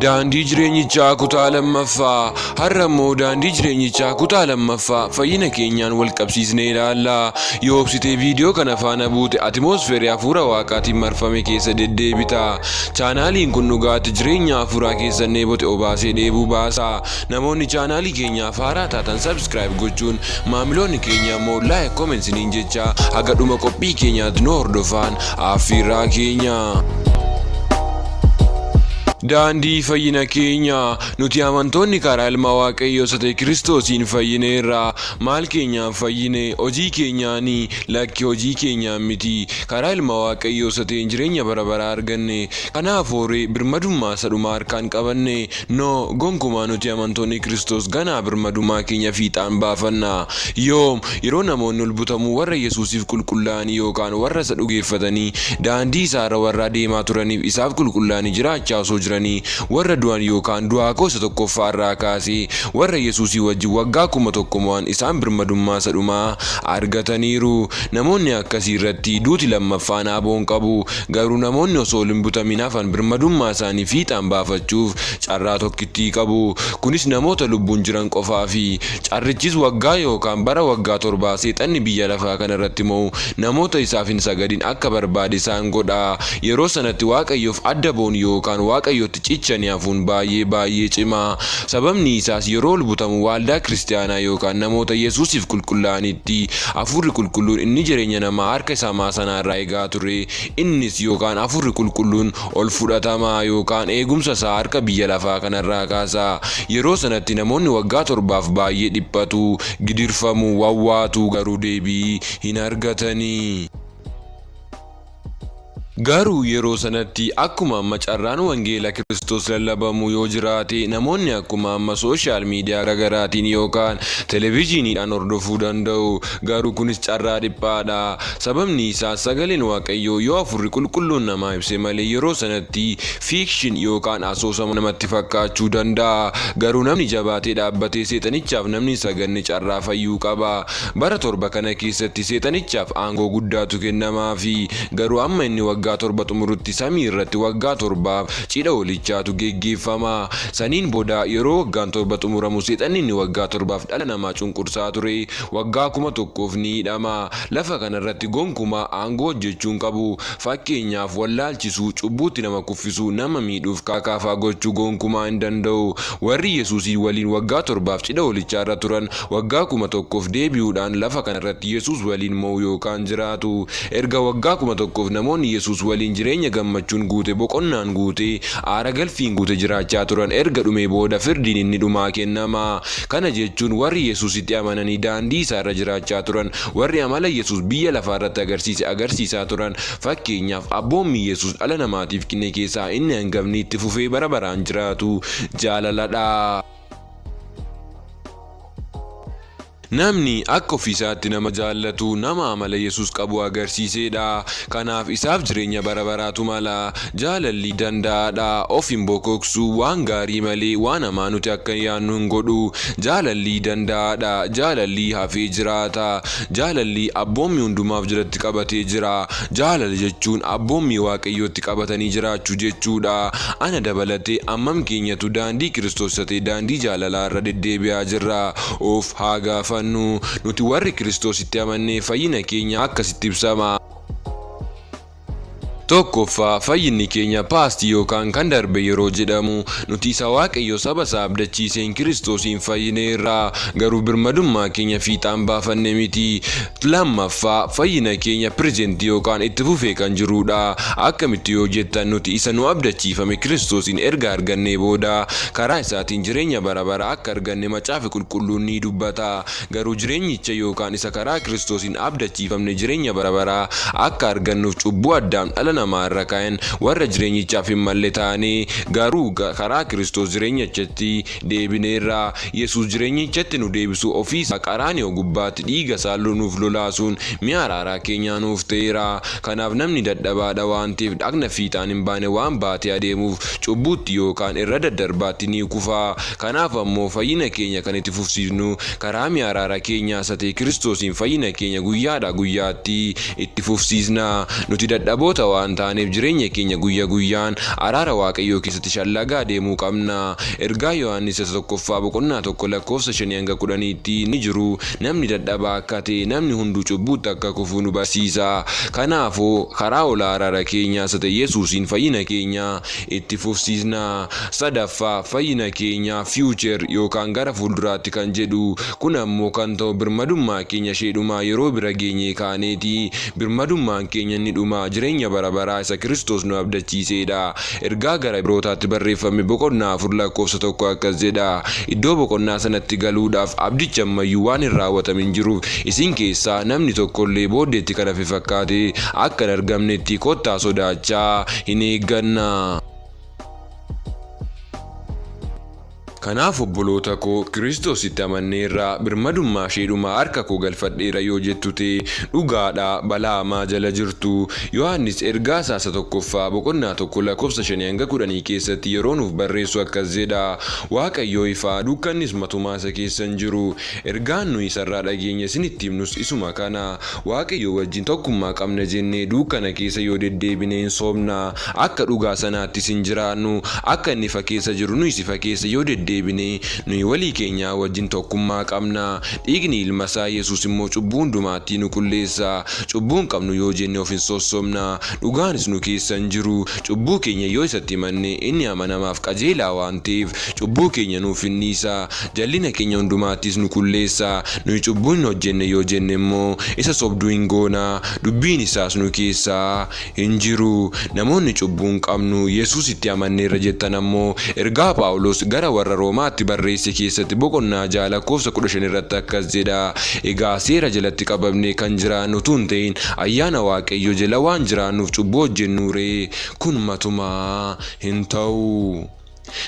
Daandii jireenyichaa kutaa lammaffaa har'a immoo daandii jireenyichaa kutaa lammaffaa fayyina keenyaan wal qabsiisnee ilaalla. Yoo obsitee viidiyoo kana faana buute atiimosfeerii hafuura waaqaatiin marfame keessa deddeebita. Chaanaaliin kun dhugaatii jireenya hafuuraa keessan dheebote obaasee dheebuu baasa. Namoonni chaanaalii keenyaaf haaraa taatan subscribe gochuun maamiloonni keenya immoo like comment siniin jecha haga dhuma qophii keenyaatti nu hordofaan affeerraa keenya. Daandii fayyina keenya nuti amantoonni karaa ilma waaqayyoo ta'e Kiristoosiin fayyineerra. Maal keenyaan fayyine? Hojii keenyaanii lakki hojii keenyaan miti. Karaa ilma waaqayyoo ta'e jireenya bara baraa arganne. Kanaaf horii birmadummaa sadhumaa harkaan qabanne. No gonkumaa nuti amantoonni Kiristoos ganaa birmadummaa keenya fiixaan baafanna. Yeroo namoonni ol butamuu warra Yesuusiif qulqullaa'anii yookaan warra isa dhugeeffatanii daandii isaarra warra deemaa turaniif isaaf qulqullaa'anii jiraachaa osoo warra du'an yookaan du'aa gosa tokkoffaarraa kaasee warra Yesuusii wajjin waggaa 1,000 mo'an isaan birmadummaa sadhumaa argataniiru. Namoonni akkasii irratti duuti lammaffaan aboon qabu. Garuu namoonni osoo hin butamin hafan birmadummaa isaanii fiixaan baafachuuf carraa tokkittii qabu. Kunis namoota lubbuun jiran qofaafi. Carrichis waggaa yookaan bara waggaa 7 seexanni biyya lafaa kanarratti mo'u namoota isaaf hin sagadin akka barbaade isaan godha. Yeroo sanatti waaqayyoof adda boon yookaan waaqayyootti cichanii hafuun baay'ee cimaa. Sababni isaas yeroo ol butamu waldaa kiristaanaa yookaan namoota Yesuusiif qulqullaa'anitti hafuurri qulqulluun inni jireenya namaa harka isaa maasanaa irraa eegaa ture. Innis yookaan hafuurri qulqulluun ol fudhatamaa yookaan eegumsa isaa harka biyya lafaa kanarraa kaasa. Yeroo sanatti namoonni waggaa 7 baay'ee dhiphatu, gidirfamu, wawwaatu, garuu deebii hin argatanii. Garuu yeroo sanatti akkuma amma carraan wangeela Kiristoos lallabamu yoo jiraate namoonni akkuma amma sooshaal miidiyaa garaagaraatiin yookaan televezyiiniidhaan hordofuu danda'u. Garuu kunis carraa dhiphaadha. Sababni isaas sagaleen waaqayyoo yoo hafuurri qulqulluun namaa ibse malee yeroo sanatti fiikshin yookaan asoosama namatti fakkaachuu danda'a. Garuu namni jabaatee dhaabbatee seexanichaaf namni saganne carraa fayyuu qaba. Bara 7 kana keessatti seexanichaaf aangoo guddaatu kennamaafi. Garuu amma inni waggaa 7 xumurutti samii irratti waggaa 7 cidha walichaatu geggeeffama. Saniin booda yeroo waggaan 7 xumuramu seexanni inni waggaa 7 dhala namaa cunqursaa ture waggaa 1,000 ni hidhama. Lafa kanarratti gonkumaa aangoo hojjechuun qabu. Fakkeenyaaf wallaalchisuu, cubbuutti nama kuffisuu, nama miidhuuf kaakaafaa gochuu gonkumaa hin danda'u. Warri Yesuusii waliin waggaa 7 cidha walichaarra turan waggaa 1,000 deebi'uudhaan lafa kanarratti Yesuus waliin mo'u yookaan jiraatu. Erga waggaa 1,000 namoonni Yesuus waliin jireenya gammachuun guute, boqonnaan guute, aara galfiin guute jiraachaa turan erga dhumee booda firdiin inni dhumaa kennama. Kana jechuun warri Yesuusitti amananii daandii isaarra jiraachaa turan, warri amala Yesuus biyya lafaarratti agarsiisaa turan, fakkeenyaaf abboommi Yesuus dhala namaatiif kenne keessaa inni hangafni itti fufee bara baraan jiraatu jaalaladha. Namni akka ofiisaatti nama jaallatu nama amala Yesuus qabu agarsiisedha. Kanaaf isaaf jireenya bara baraatu mala. Jaalalli danda'aadha. Of hin bokoksu, waan gaarii malee waan hamaa nuti akka yaannu hin godhu. Jaalalli danda'aadha. Jaalalli hafee jiraata. Jaalalli abboommi hundumaaf jalatti qabatee jira. Jaalala jechuun abboommi waaqayyootti qabatanii jiraachuu jechuudha. Ana dabalatee ammam keenyatu daandii Kiristoos ta'e daandii jaalalaa irra deddeebi'aa jirra. Of haa gaafannu. Nuti warri Kiristoositti amannee fayyina keenya akkasitti ibsama. Tokkoffaa fayyinni keenya paastii yookaan kan darbe yeroo jedhamu nuti isa waaqayyo saba isaa abdachiiseen Kiristoosiin fayyineerra. Garuu birmadummaa keenya fiixaan baafanne miti. Lammaffaa fayyina keenya pirezentii yookaan itti fufee kan jirudha. Akkamitti yoo jettan nuti isa nu abdachiifame Kiristoosiin erga argannee booda karaa isaatiin jireenya bara baraa akka arganne macaafa qulqulluun ni dubbata. Garuu jireenyicha yookaan isa karaa Kiristoosiin abdachiifamne jireenya bara baraa akka argannuuf cubbuu Addaam dhala namaa irra kaa'an warra jireenyichaaf hin malle ta'anii garuu karaa Kiristoos jireenyichatti deebineerra. Yesuus jireenyichatti nu deebisu ofiisa qaraaniyo gubbaatti dhiiga isaa nuuf lolaasuun mi'a araaraa keenyaa nuuf ta'eera. Kanaaf namni dadhabaadha waan ta'eef dhagna fiixaan hin baane waan baatee adeemuuf cubbuutti yookaan irra daddarbaatti ni kufa. Kanaaf ammoo fayyina keenya kan itti fufsiifnu karaa mi'a araaraa keenyaa isa ta'e Kiristoosiin fayyina keenya guyyaadhaa guyyaatti itti fufsiisna. Nuti dadhaboota waan waan taaneef jireenya keenya guyyaa guyyaan araara Waaqayyoo keessatti shallagaa deemuu qabna. Ergaa Yohaannis 1:1-5 ni jiru. Namni dadhabaa akka ta'e namni hunduu cubbuutti akka kufu nu barsiisa. Kanaafuu karaa ol araara keenyaa isa ta'e Yesuusiin fayyina keenya itti fufsiisna. Sadaffaa fayyina keenya future yookaan gara fuulduraatti kan jedhu kun ammoo kan ta'u birmadummaa keenya sheedhumaa yeroo bira geenye kaaneeti. Birmadummaan keenya ni dhuma jireenya bara baraa isa Kiristoos nu abdachiisedha. Ergaa gara Ibrootaatti barreeffame boqonnaa 4:1 akkas jedha. Iddoo boqonnaa sanatti galuudhaaf abdichi ammayyuu waan hin raawwatamin jiruuf isin keessaa namni tokkollee booddeetti kan hafe fakkaate akka hin argamnetti kottaa sodaachaa hin eegganna. Kanaaf obboloota koo Kiristoositti amanneerra birmadummaa sheedhumaa harka koo galfadheera yoo jettu ta'e dhugaadha balaa hamaa jala jirtu. Yohaannis ergaa isaa 1:1-5 keessatti yeroo nuuf barreessu akkas jedha. Waaqayyoo ifaa dukkannis matumaa isa keessa hin jiru. Ergaan nuyi isarraa dhageenya isinitti himnus isuma kana. Waaqayyoo wajjin tokkummaa qabna jennee dukkana keessa yoo deddeebine hin soomna. Akka dhugaa sanaattis hin jiraannu. Akka inni ifa keessa jiru nuyis ifa keessa yoo deddeebine nuyi walii keenya wajjin tokkummaa qabna. Dhiigni ilma isaa Yesuus immoo cubbuu hundumaatti nu qulleessa. Cubbuun qabnu yoo jenne of hin sossobna. Dhugaanis nu keessa hin jiru. Cubbuu keenya yoo isatti himanne inni amanamaaf qajeelaa waan ta'eef cubbuu keenya nuuf hin dhiisa. Jallina keenya hundumaattis nu qulleessa. Nuyi cubbuu hin hojjenne yoo jenne immoo isa sobduu hin goona. Dubbiin isaas nu keessa hin jiru. Namoonni cubbuu hin qabnu Yesuusitti amanneerra jettan ammoo ergaa Phaawulos gara warra Roomaatti barreesse keessatti boqonnaa 6:15 irratti akkas jedha. Egaa seera jalatti qabamne kan jiraannu tun ta'in ayyaana Waaqayyoo jala waan jiraannuuf cubbuu hojjennuure kun matumaa hin ta'u.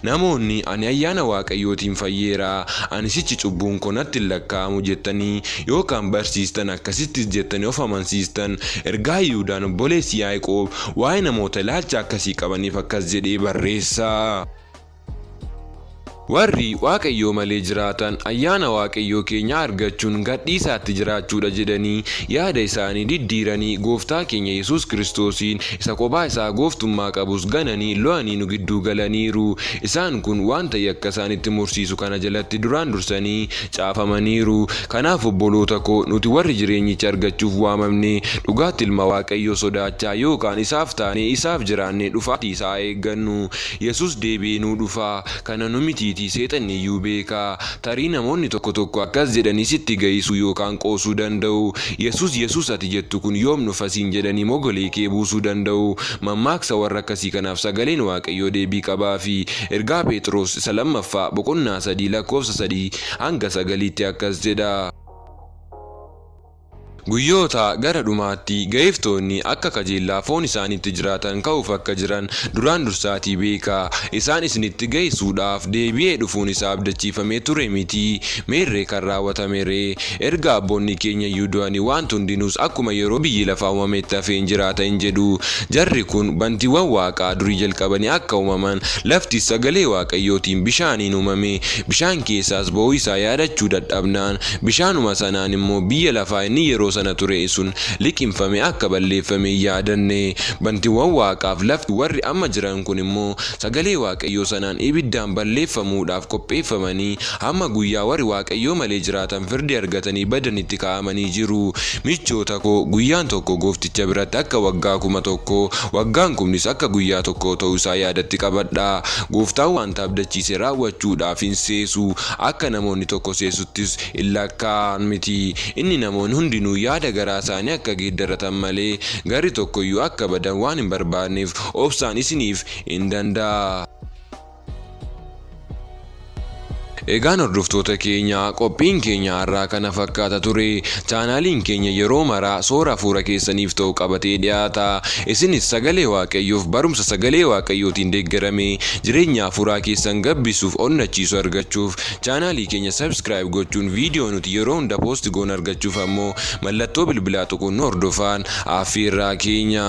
Namoonni ani ayyaana Waaqayyootiin fayyeera ani sichi cubbuun koo natti hin lakkaa'amu jettanii yookaan barsiistan akkasittis jettanii of amansiistan ergaa Yihuudaan obboleessi Yaaqoob waa'ee namoota ilaalcha akkasii qabaniif akkas jedhee barreessa. Warri Waaqayyoo malee jiraatan ayyaana Waaqayyoo keenya argachuun gadhiisaatti jiraachuudha jedhanii yaada isaanii diddiiranii gooftaa keenya Yesuus Kiristoosiin isa kophaa isaa gooftummaa qabus gananii lo'anii nu gidduu galaniiru. Isaan kun wanta yakka isaanitti mursiisu kana jalatti duraan dursanii caafamaniiru. Kanaaf obboloota koo nuti warri jireenyicha argachuuf waamamne dhugaatti ilma Waaqayyoo sodaachaa yookaan isaaf taanee isaaf jiraannee dhufaatii isaa eeggannu. Yesuus deebi'ee nuu dhufa. Kana nu miti seexanni iyyuu beeka. Tarii namoonni tokko akkas jedhanii sitti ga'isu yookaan qoosuu danda'u. Yesuus ati jettu kun yoom nu fasiin jedhanii mogolee kee buusuu danda'u. Mammaaksa warra akkasii kanaaf sagaleen Waaqayyoo deebii qabaa fi ergaa Phexros 2:3-9 akkas jedha. Guyyoota gara dhumaatti gaa'iftoonni akka kajeellaa foon isaaniitti jiraatan ka'uuf akka jiran duraan dursaatii beeka. Isaan isinitti ga'isuudhaaf deebi'ee dhufuun isaa abdachiifamee ture miti. Meerree kan raawwatameree erga abboonni keenya iyyuu du'anii wanti hundinuus akkuma yeroo biyyi lafaa uumametti hafeen jiraata hin jedhu. Jarri kun bantiiwwan Waaqaa durii jalqabanii akka uumaman lafti sagalee Waaqayyootiin bishaaniin uumame. Bishaan keessaas ba'uu isaa yaadachuu dadhabnaan bishaanuma sanaan immoo biyya lafaa inni yeroo sana ture sun liqimfame akka balleeffame yaadanne. Bantiiwwan Waaqaaf lafti warri amma jiran kun immoo sagalee Waaqayyoo sanaan ibiddaan balleeffamuudhaaf qopheeffamanii hamma guyyaa warri Waaqayyoo malee jiraatan firdi argatanii badanitti kaa'amanii jiru. Michoota koo guyyaan tokko goofticha biratti akka waggaa 1,000 waggaan kunis akka guyyaa tokko ta'uu isaa yaadatti qabadha. Gooftaan wanta abdachiise raawwachuudhaaf hin seesu. Akka namoonni tokko seesuttis hin lakkaa'an miti. Inni namoonni hundinuu yaada garaa isaanii akka geeddaratan malee gari tokkoyyuu akka badan waan hin barbaanneef obsaan isiniif hin danda'a. Egaan hordoftoota keenya qophiin keenya har'aa kana fakkaata ture. Chaanaaliin keenya yeroo maraa soora hafuura keessaniif ta'u qabatee dhiyaata. Isinis sagalee Waaqayyoof barumsa sagalee Waaqayyootiin deeggarame jireenya hafuuraa keessan gabbisuuf onnachiisu argachuuf chaanaalii keenya subscribe gochuun viidiyoo nuti yeroo hunda poost goon argachuuf ammoo mallattoo bilbilaa tuquun hordofaan affeerraa keenya.